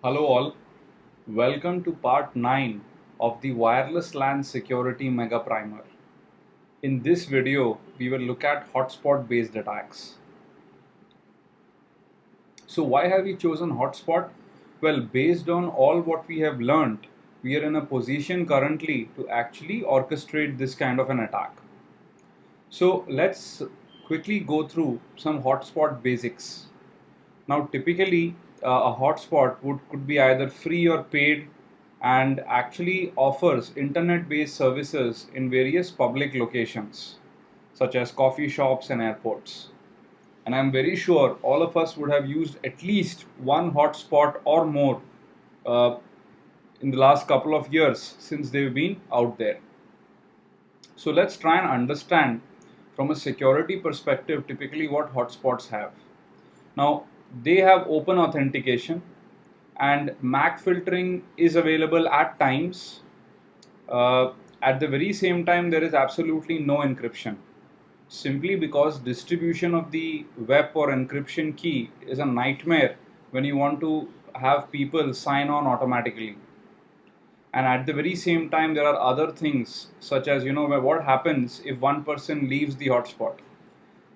Hello all, welcome to part 9 of the Wireless LAN Security Mega Primer. In this video, we will look at hotspot based attacks. So why have we chosen hotspot? Well, based on all what we have learned, we are in a position currently to actually orchestrate this kind of an attack. So let's quickly go through some hotspot basics. Now, typically, a hotspot could be either free or paid and actually offers internet based services in various public locations, such as coffee shops and airports. And I'm very sure all of us would have used at least one hotspot or more uh, in the last couple of years since they've been out there. So let's try and understand from a security perspective typically what hotspots have. Now, they have open authentication and MAC filtering is available at times. Uh, at the very same time, there is absolutely no encryption, simply because distribution of the web or encryption key is a nightmare when you want to have people sign on automatically. And at the very same time, there are other things such as, what happens if one person leaves the hotspot,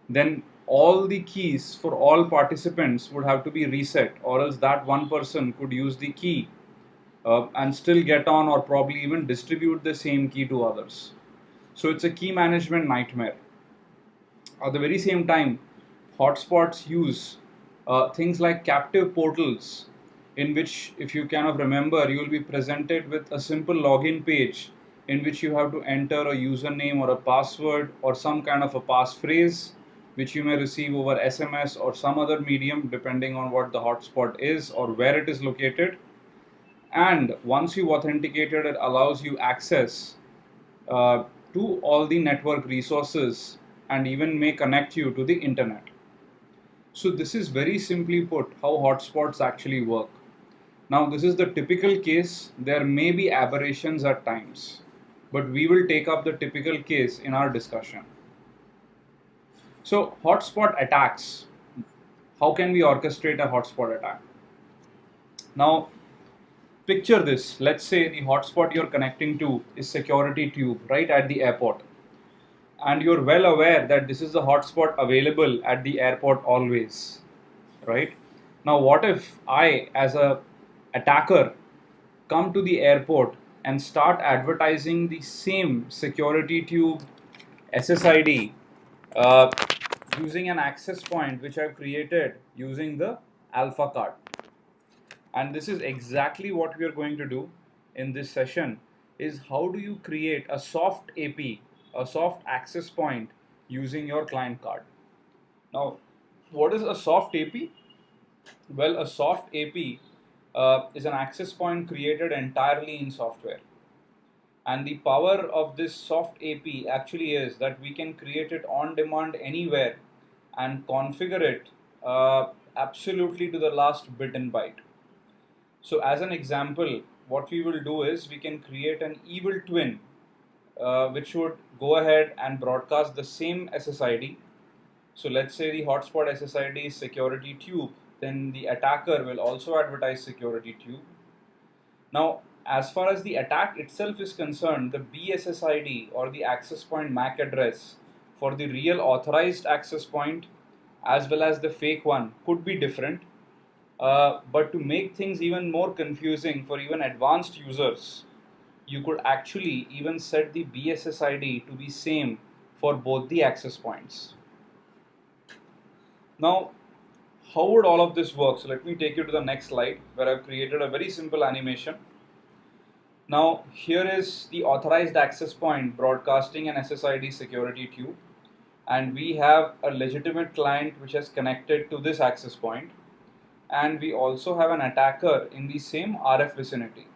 then all the keys for all participants would have to be reset, or else that one person could use the key and still get on, or probably even distribute the same key to others. So it's a key management nightmare. At the very same time, hotspots use things like captive portals, in which, if you kind of remember, you will be presented with a simple login page in which you have to enter a username or a password or some kind of a passphrase, which you may receive over SMS or some other medium, depending on what the hotspot is or where it is located. And once you've authenticated, it allows you access to all the network resources and even may connect you to the internet. So this is very simply put how hotspots actually work. Now this is the typical case. There may be aberrations at times, but we will take up the typical case in our discussion. So hotspot attacks. How can we orchestrate a hotspot attack? Now picture this. Let's say the hotspot you're connecting to is security tube right at the airport, and you're well aware that this is the hotspot available at the airport always, right? Now what if I, as a attacker, come to the airport and start advertising the same security tube SSID uh, using an access point which I've created using the alpha card? And this is exactly what we are going to do in this session, is how do you create a soft AP, a soft access point using your client card. Now, what is a soft AP? Well, a soft AP is an access point created entirely in software. And the power of this soft AP actually is that we can create it on demand anywhere and configure it absolutely to the last bit and byte. So as an example, what we will do is we can create an evil twin which would go ahead and broadcast the same SSID. So let's say the hotspot SSID is security tube, then the attacker will also advertise security tube. Now, as far as the attack itself is concerned, the BSSID or the access point MAC address for the real authorized access point as well as the fake one could be different. But to make things even more confusing for even advanced users, you could actually even set the BSSID to be same for both the access points. Now, how would all of this work? So let me take you to the next slide where I've created a very simple animation. Now, here is the authorized access point broadcasting an SSID security tube, and we have a legitimate client which has connected to this access point, and we also have an attacker in the same RF vicinity.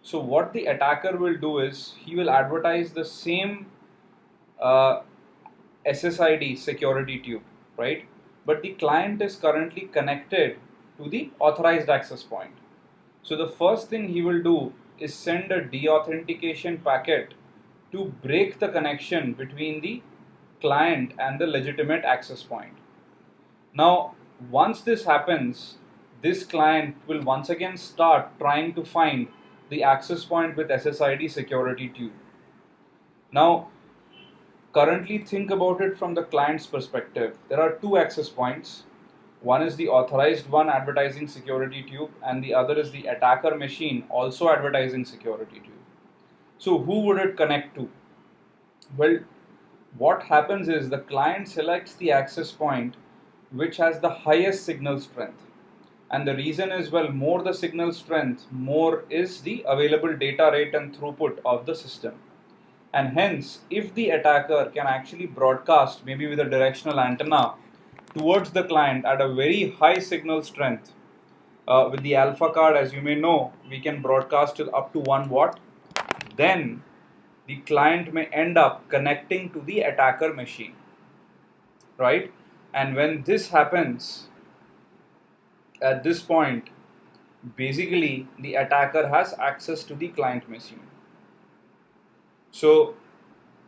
So what the attacker will do is he will advertise the same uh, SSID security tube, right? But the client is currently connected to the authorized access point. So the first thing he will do is send a deauthentication packet to break the connection between the client and the legitimate access point. Now, once this happens, this client will once again start trying to find the access point with SSID security tube. Now, currently think about it from the client's perspective. There are two access points. One is the authorized one advertising security tube, and the other is the attacker machine also advertising security tube. So who would it connect to? Well, what happens is the client selects the access point which has the highest signal strength. And the reason is, well, more the signal strength, more is the available data rate and throughput of the system. And hence, if the attacker can actually broadcast, maybe with a directional antenna, towards the client at a very high signal strength, with the alpha card, as you may know, we can broadcast till up to 1 watt, then the client may end up connecting to the attacker machine, right? And when this happens, at this point, basically the attacker has access to the client machine. So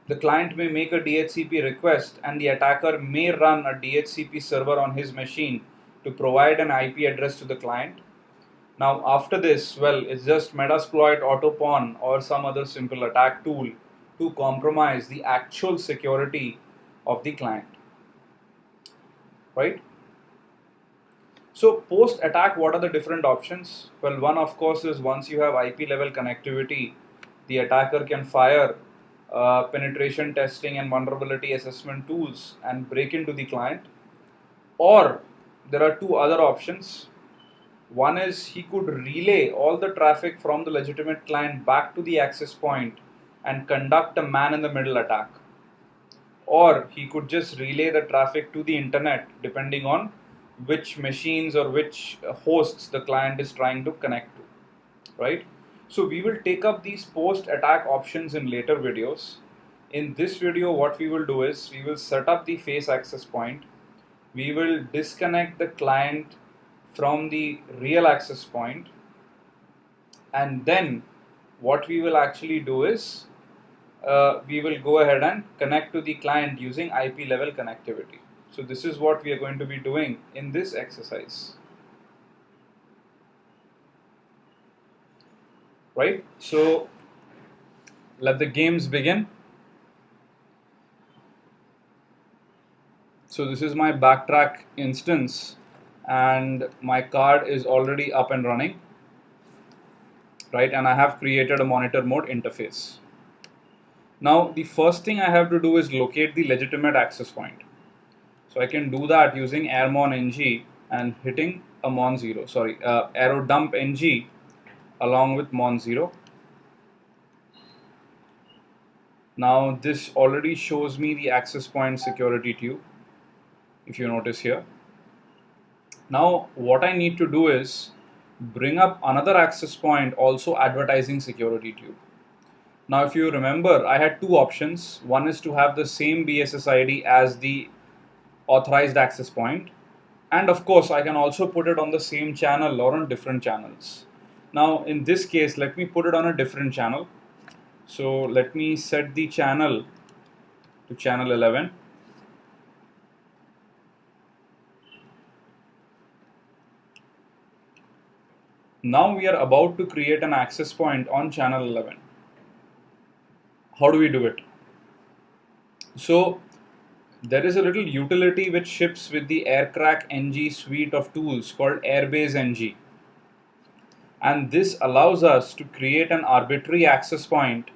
the client may make a DHCP request and the attacker may run a DHCP server on his machine to provide an IP address to the client. Now after this, well, it's just Metasploit, Autopawn or some other simple attack tool to compromise the actual security of the client, right? So post attack, what are the different options? Well, one of course is once you have IP level connectivity, the attacker can fire penetration testing and vulnerability assessment tools and break into the client. Or there are two other options. One is he could relay all the traffic from the legitimate client back to the access point and conduct a man in the middle attack. Or he could just relay the traffic to the internet depending on which machines or which hosts the client is trying to connect to, right? So we will take up these post attack options in later videos. In this video, what we will do is we will set up the face access point. We will disconnect the client from the real access point, and then what we will actually do is we will go ahead and connect to the client using IP level connectivity. So this is what we are going to be doing in this exercise, right? So let the games begin. So this is my backtrack instance and my card is already up and running, right? And I have created a monitor mode interface. Now the first thing I have to do is locate the legitimate access point. So I can do that using airmon ng and hitting a arrow dump ng along with mon0. Now this already shows me the access point security tube, if you notice here. Now what I need to do is bring up another access point also advertising security tube. Now if you remember, I had two options. One is to have the same BSSID as the authorized access point, and of course I can also put it on the same channel or on different channels. Now in this case, let me put it on a different channel. So let me set the channel to channel 11. Now we are about to create an access point on channel 11. How do we do it? So there is a little utility which ships with the Aircrack NG suite of tools called Airbase NG. And this allows us to create an arbitrary access point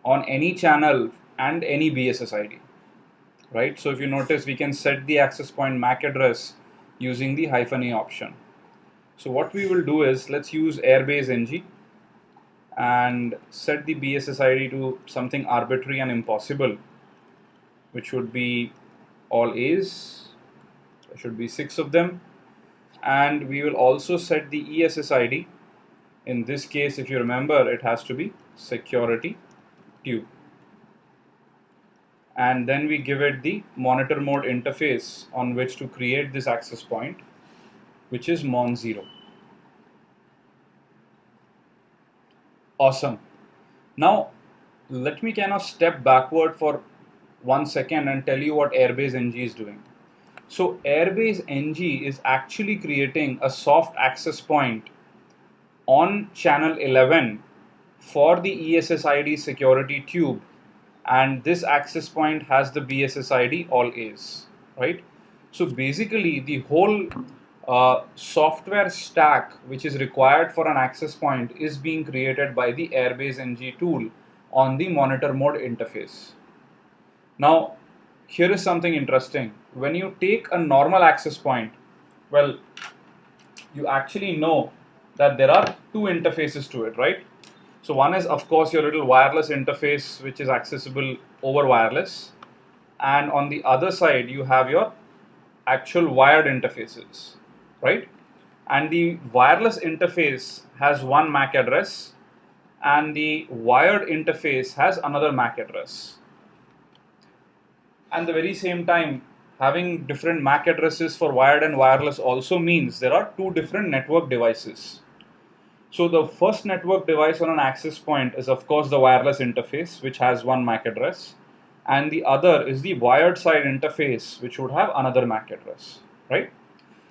on any channel and any BSSID, right? So if you notice, we can set the access point MAC address using the -a option. So what we will do is, let's use Airbase NG and set the BSSID to something arbitrary and impossible, which would be all A's. There should be 6 of them. And we will also set the ESSID. In this case, if you remember, it has to be security tube. And then we give it the monitor mode interface on which to create this access point, which is mon0. Awesome. Now let me kind of step backward for 1 second and tell you what Airbase NG is doing. So Airbase NG is actually creating a soft access point on channel 11 for the ESSID security tube, and this access point has the BSSID all A's, right? So basically the whole software stack which is required for an access point is being created by the Airbase NG tool on the monitor mode interface. Now, here is something interesting. When you take a normal access point, well, you actually know that there are two interfaces to it, right? So one is, of course, your little wireless interface, which is accessible over wireless. And on the other side, you have your actual wired interfaces, right? And the wireless interface has one MAC address, and the wired interface has another MAC address. And the very same time, having different MAC addresses for wired and wireless also means there are two different network devices. So the first network device on an access point is of course the wireless interface, which has one MAC address, and the other is the wired side interface, which would have another MAC address, right?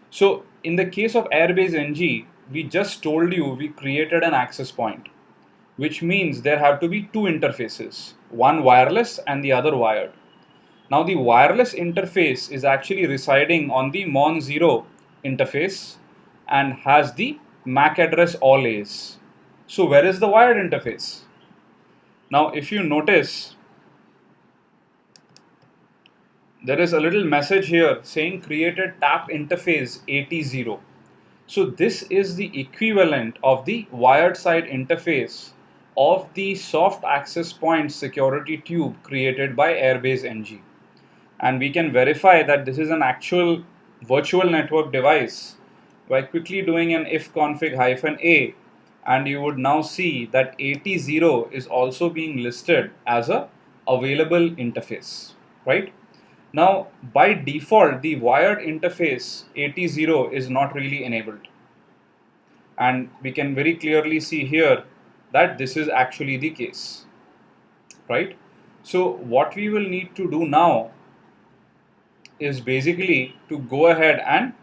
So in the case of Airbase NG, we just told you we created an access point, which means there have to be two interfaces, one wireless and the other wired. Now the wireless interface is actually residing on the Mon0 interface and has the MAC address all A's. So where is the wired interface? Now if you notice, there is a little message here saying created tap interface 80. So this is the equivalent of the wired side interface of the soft access point security tube created by Airbase NG. And we can verify that this is an actual virtual network device by quickly doing an ifconfig -a, and you would now see that 80 is also being listed as a available interface, right? Now by default the wired interface 80 is not really enabled, and we can very clearly see here that this is actually the case, right? So what we will need to do now is basically to go ahead and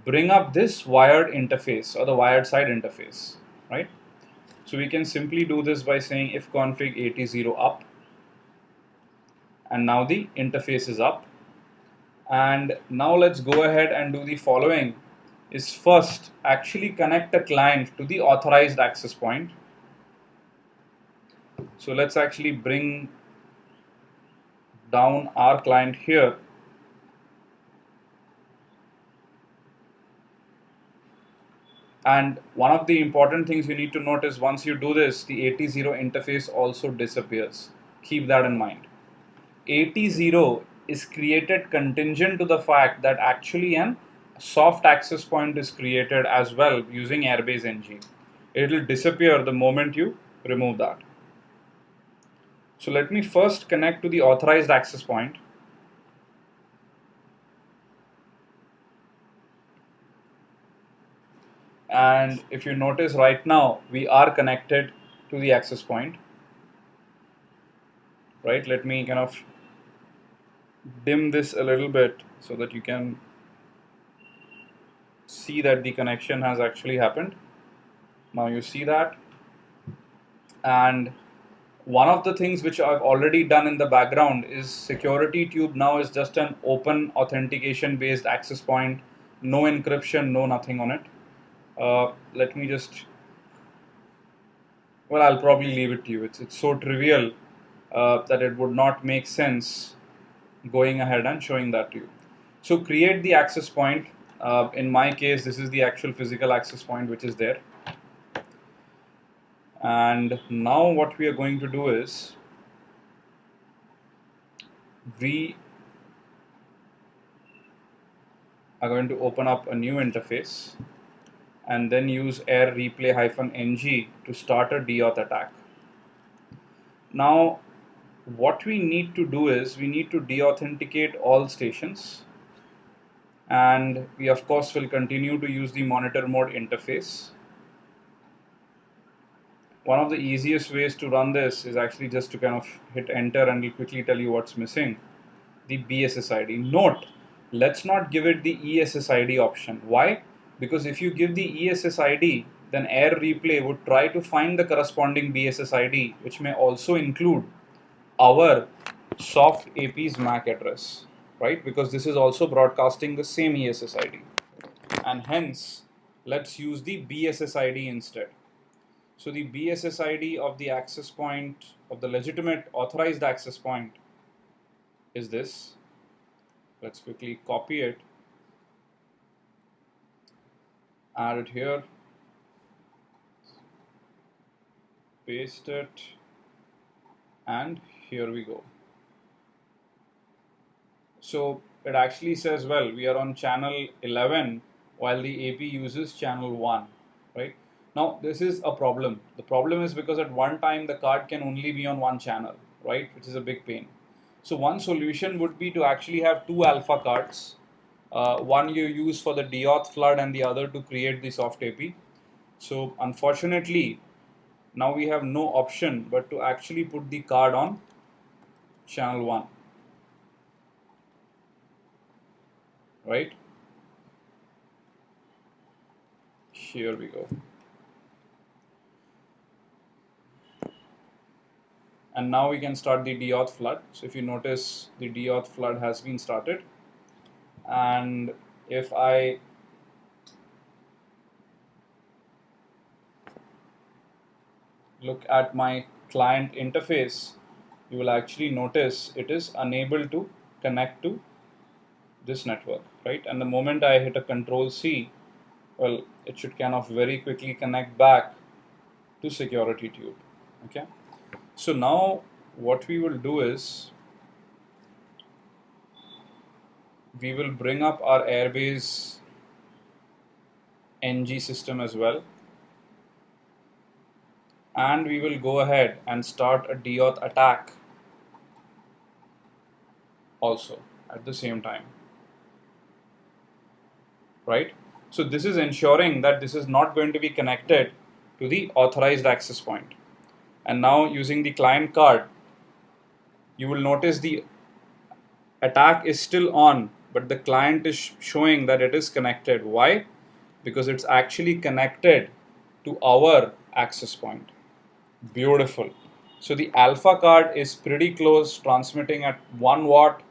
bring up this wired interface or the wired side interface, right? So we can simply do this by saying ifconfig 80 up, and now the interface is up. And now let's go ahead and do the following: is first actually connect a client to the authorized access point. So let's actually bring down our client here. And one of the important things you need to note is once you do this, the 80 interface also disappears. Keep that in mind. 80 is created contingent to the fact that actually an soft access point is created as well using Airbase NG. It will disappear the moment you remove that. So let me first connect to the authorized access point. And if you notice right now, we are connected to the access point, right? Let me kind of dim this a little bit so that you can see that the connection has actually happened. Now you see that. And one of the things which I've already done in the background is security tube now is just an open authentication based access point, no encryption, no nothing on it. Let me just, well, I'll probably leave it to you. It's so trivial that it would not make sense going ahead and showing that to you. So create the access point. In my case, this is the actual physical access point which is there. And now what we are going to do is we are going to open up a new interface and then use air replay -ng to start a deauth attack. Now what we need to do is we need to deauthenticate all stations, and we of course will continue to use the monitor mode interface. One of the easiest ways to run this is actually just to kind of hit enter, and it'll quickly tell you what's missing: the BSSID. Note let's not give it the ESSID option. Why? Because if you give the ESSID, then Air Replay would try to find the corresponding BSSID, which may also include our soft AP's MAC address, right? Because this is also broadcasting the same ESSID. And hence, let's use the BSSID instead. So the BSSID of the access point, of the legitimate authorized access point, is this. Let's quickly copy it, add it here, paste it, and here we go. So it actually says, well, we are on channel 11 while the AP uses channel 1, right? Now this is a problem. The problem is because at one time the card can only be on one channel, right? Which is a big pain. So one solution would be to actually have two alpha cards. One you use for the deauth flood and the other to create the soft AP. So unfortunately, now we have no option but to actually put the card on channel 1, right? Here we go. And now we can start the deauth flood. So if you notice, the deauth flood has been started. And if I look at my client interface, you will actually notice it is unable to connect to this network, right? And the moment I hit a Control C, well, it should kind of very quickly connect back to security tube. Okay. So now what we will do is we will bring up our Airbase NG system as well, and we will go ahead and start a deauth attack also at the same time, right? So this is ensuring that this is not going to be connected to the authorized access point. And now using the client card, you will notice the attack is still on, but the client is showing that it is connected. Why? Because it's actually connected to our access point. Beautiful. So the alpha card is pretty close, transmitting at 1 watt.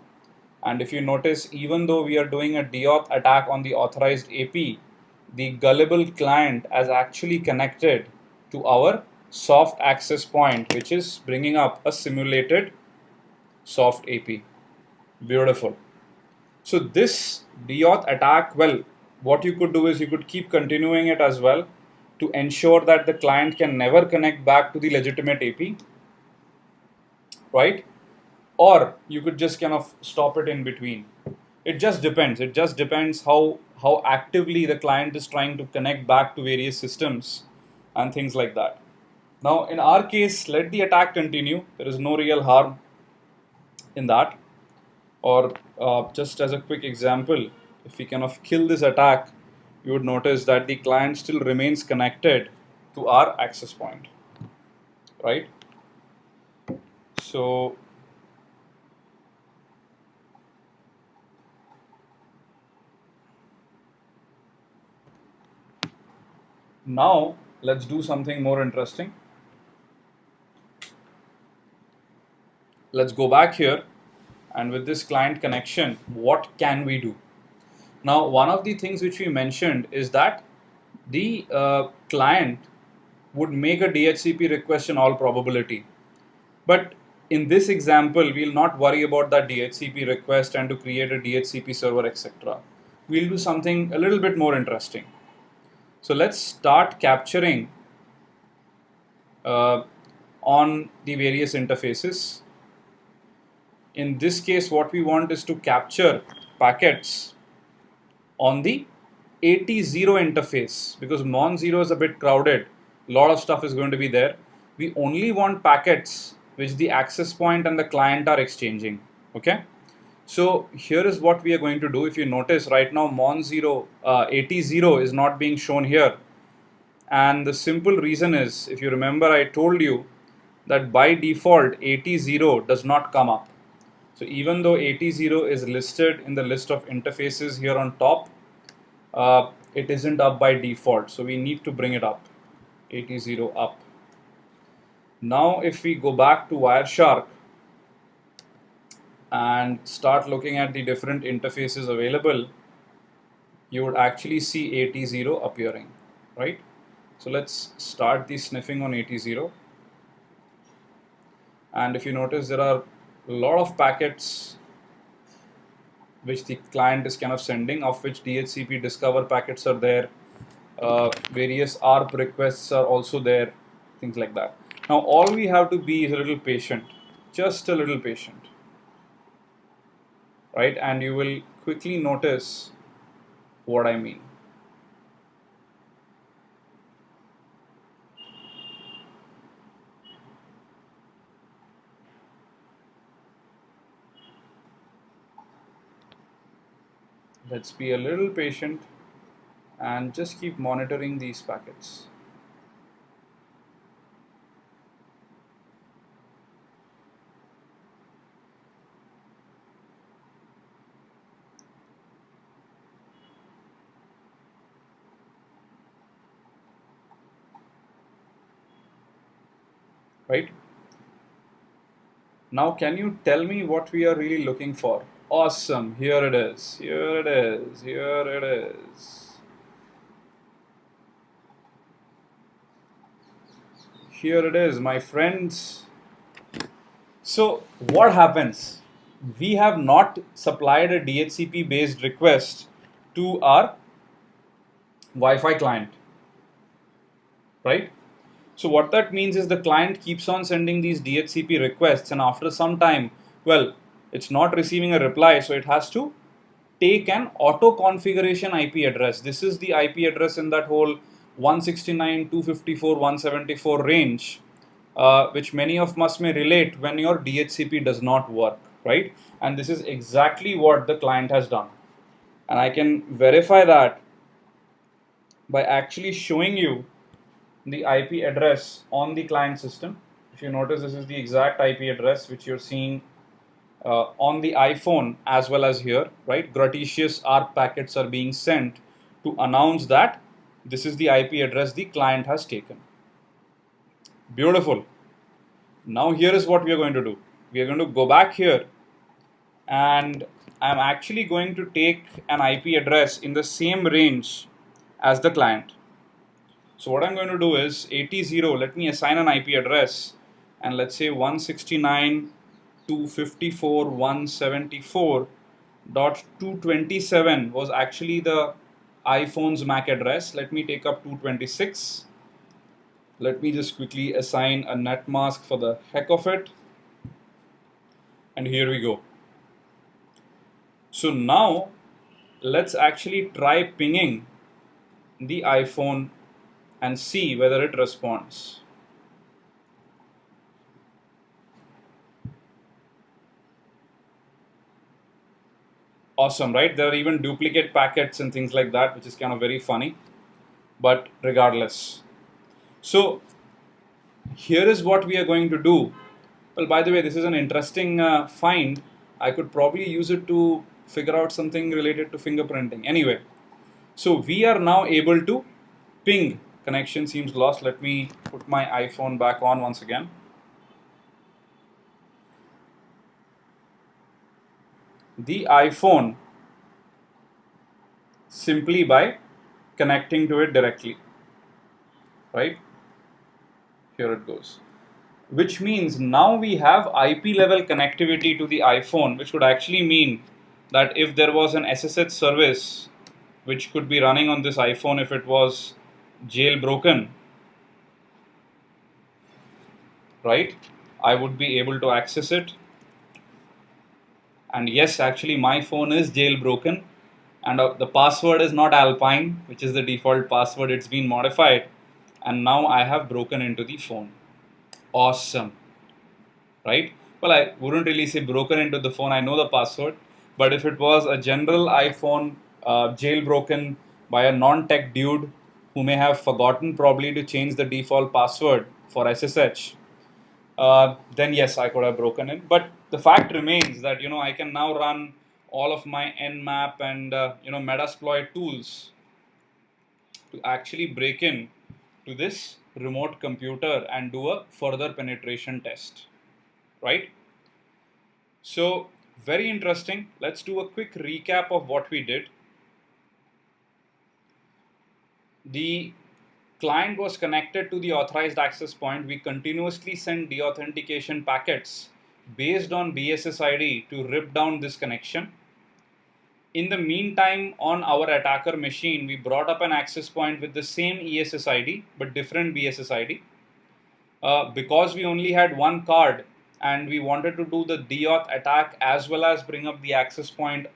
And if you notice, even though we are doing a deauth attack on the authorized AP, the gullible client has actually connected to our soft access point, which is bringing up a simulated soft AP. Beautiful. So this deauth attack, well, what you could do is you could keep continuing it as well to ensure that the client can never connect back to the legitimate AP, right? Or you could just kind of stop it in between. It just depends. It just depends how actively the client is trying to connect back to various systems and things like that. Now, in our case, let the attack continue. There is no real harm in that. Or just as a quick example, if we kind of kill this attack, you would notice that the client still remains connected to our access point, right? So now let's do something more interesting. Let's go back here, and with this client connection, what can we do? Now, one of the things which we mentioned is that the client would make a DHCP request in all probability. But in this example, we'll not worry about that DHCP request and to create a DHCP server, etc. We'll do something a little bit more interesting. So let's start capturing on the various interfaces. In this case, what we want is to capture packets on the AT0 interface, because Mon0 is a bit crowded. A lot of stuff is going to be there. We only want packets which the access point and the client are exchanging. Okay. So here is what we are going to do. If you notice right now, Mon0 AT0 is not being shown here. And the simple reason is, if you remember, I told you that by default AT0 does not come up. So even though 80 is listed in the list of interfaces here on top, it isn't up by default. So we need to bring it up, 80 up. Now if we go back to Wireshark and start looking at the different interfaces available, you would actually see 80 appearing, right? So let's start the sniffing on 80. And if you notice, there are a lot of packets which the client is kind of sending, of which DHCP discover packets are there. Various ARP requests are also there, things like that. Now all we have to be is a little patient, just a little patient, right? And you will quickly notice what I mean. Let's be a little patient and just keep monitoring these packets. Right? Now, can you tell me what we are really looking for? Awesome, here it is, here it is, here it is. Here it is, my friends. So what happens? We have not supplied a DHCP based request to our Wi-Fi client, right? So what that means is the client keeps on sending these DHCP requests, and after some time, well, it's not receiving a reply, so it has to take an auto configuration IP address. This is the IP address in that whole 169.254.174 range, which many of us may relate when your DHCP does not work, right? And this is exactly what the client has done. And I can verify that by actually showing you the IP address on the client system. If you notice, this is the exact IP address which you're seeing on the iPhone as well as here, right? Gratuitous ARP packets are being sent to announce that this is the IP address the client has taken. Beautiful. Now here is what we are going to do. We are going to go back here, and I'm actually going to take an IP address in the same range as the client. So what I'm going to do is 80, let me assign an IP address, and let's say 169.254.174.227 was actually the iPhone's MAC address. Let me take up 226. Let me just quickly assign a net mask for the heck of it. And here we go. So now let's actually try pinging the iPhone and see whether it responds. Awesome, right? There are even duplicate packets and things like that, which is kind of very funny, but regardless. So here is what we are going to do. Well, by the way, this is an interesting find. I could probably use it to figure out something related to fingerprinting. Anyway, so we are now able to ping. Connection seems lost. Let me put my iPhone back on once again. The iPhone simply by connecting to it directly, right? Here it goes. Which means now we have IP level connectivity to the iPhone, which would actually mean that if there was an SSH service which could be running on this iPhone, if it was jailbroken, right, I would be able to access it. And yes, actually my phone is jailbroken, and the password is not Alpine, which is the default password. It's been modified, and now I have broken into the phone. Awesome, right? Well, I wouldn't really say broken into the phone. I know the password, but if it was a general iPhone jailbroken by a non-tech dude who may have forgotten probably to change the default password for SSH, then yes, I could have broken it. But the fact remains that I can now run all of my Nmap and Metasploit tools to actually break in to this remote computer and do a further penetration test, right? So very interesting. Let's do a quick recap of what we did. The client was connected to the authorized access point. We continuously sent deauthentication packets based on BSSID to rip down this connection. In the meantime, on our attacker machine, we brought up an access point with the same ESSID but different BSSID. Because we only had one card and we wanted to do the deauth attack as well as bring up the access point,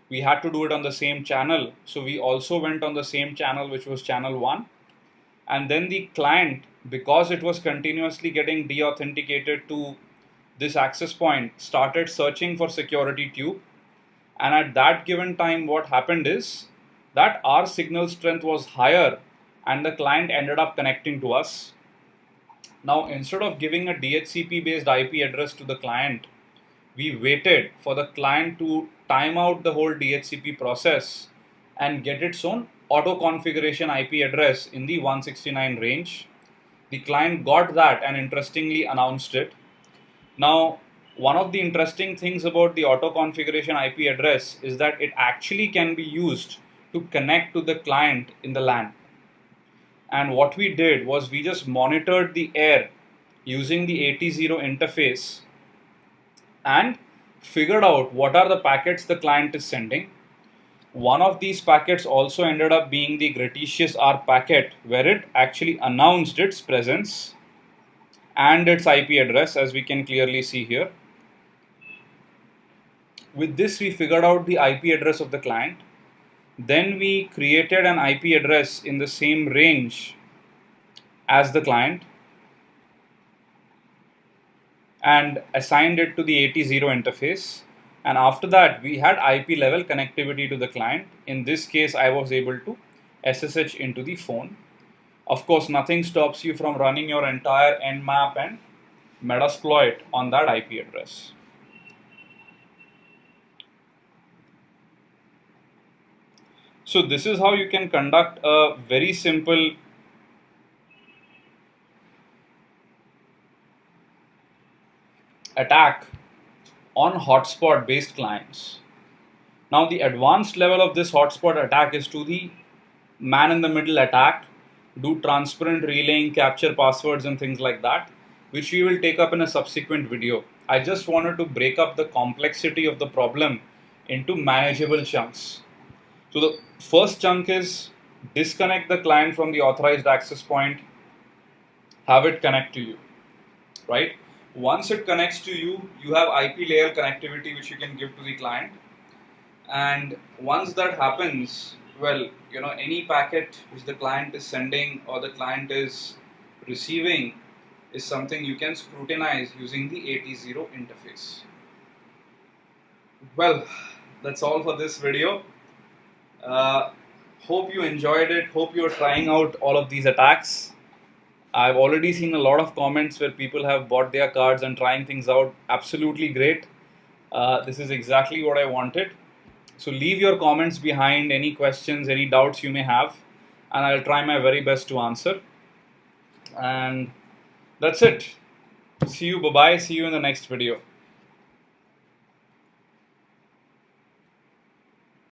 we had to do it on the same channel. So we also went on the same channel, which was channel 1. And then the client, because it was continuously getting deauthenticated to this access point, started searching for security tube. And at that given time, what happened is that our signal strength was higher and the client ended up connecting to us. Now, instead of giving a DHCP based IP address to the client, we waited for the client to time out the whole DHCP process and get its own auto configuration IP address in the 169 range. The client got that and interestingly announced it. Now, one of the interesting things about the auto configuration IP address is that it actually can be used to connect to the client in the LAN. And what we did was we just monitored the air using the AT0 interface and figured out what are the packets the client is sending. One of these packets also ended up being the Gratitious R packet, where it actually announced its presence and its IP address, as we can clearly see here. With this, we figured out the IP address of the client. Then we created an IP address in the same range as the client and assigned it to the AT0 interface. And after that, we had IP level connectivity to the client. In this case, I was able to SSH into the phone. Of course, nothing stops you from running your entire Nmap and Metasploit on that IP address. So this is how you can conduct a very simple attack on hotspot based clients. Now the advanced level of this hotspot attack is to the man in the middle attack, do transparent relaying, capture passwords and things like that, which we will take up in a subsequent video. I just wanted to break up the complexity of the problem into manageable chunks. So the first chunk is disconnect the client from the authorized access point, have it connect to you, right? Once it connects to you, you have IP layer connectivity which you can give to the client. And once that happens, well, any packet which the client is sending or the client is receiving is something you can scrutinize using the AT0 interface. Well, that's all for this video. Hope you enjoyed it. Hope you're trying out all of these attacks. I've already seen a lot of comments where people have bought their cards and trying things out. Absolutely great. This is exactly what I wanted. So leave your comments behind, any questions, any doubts you may have, and I'll try my very best to answer. And that's it. See you. Bye-bye. See you in the next video.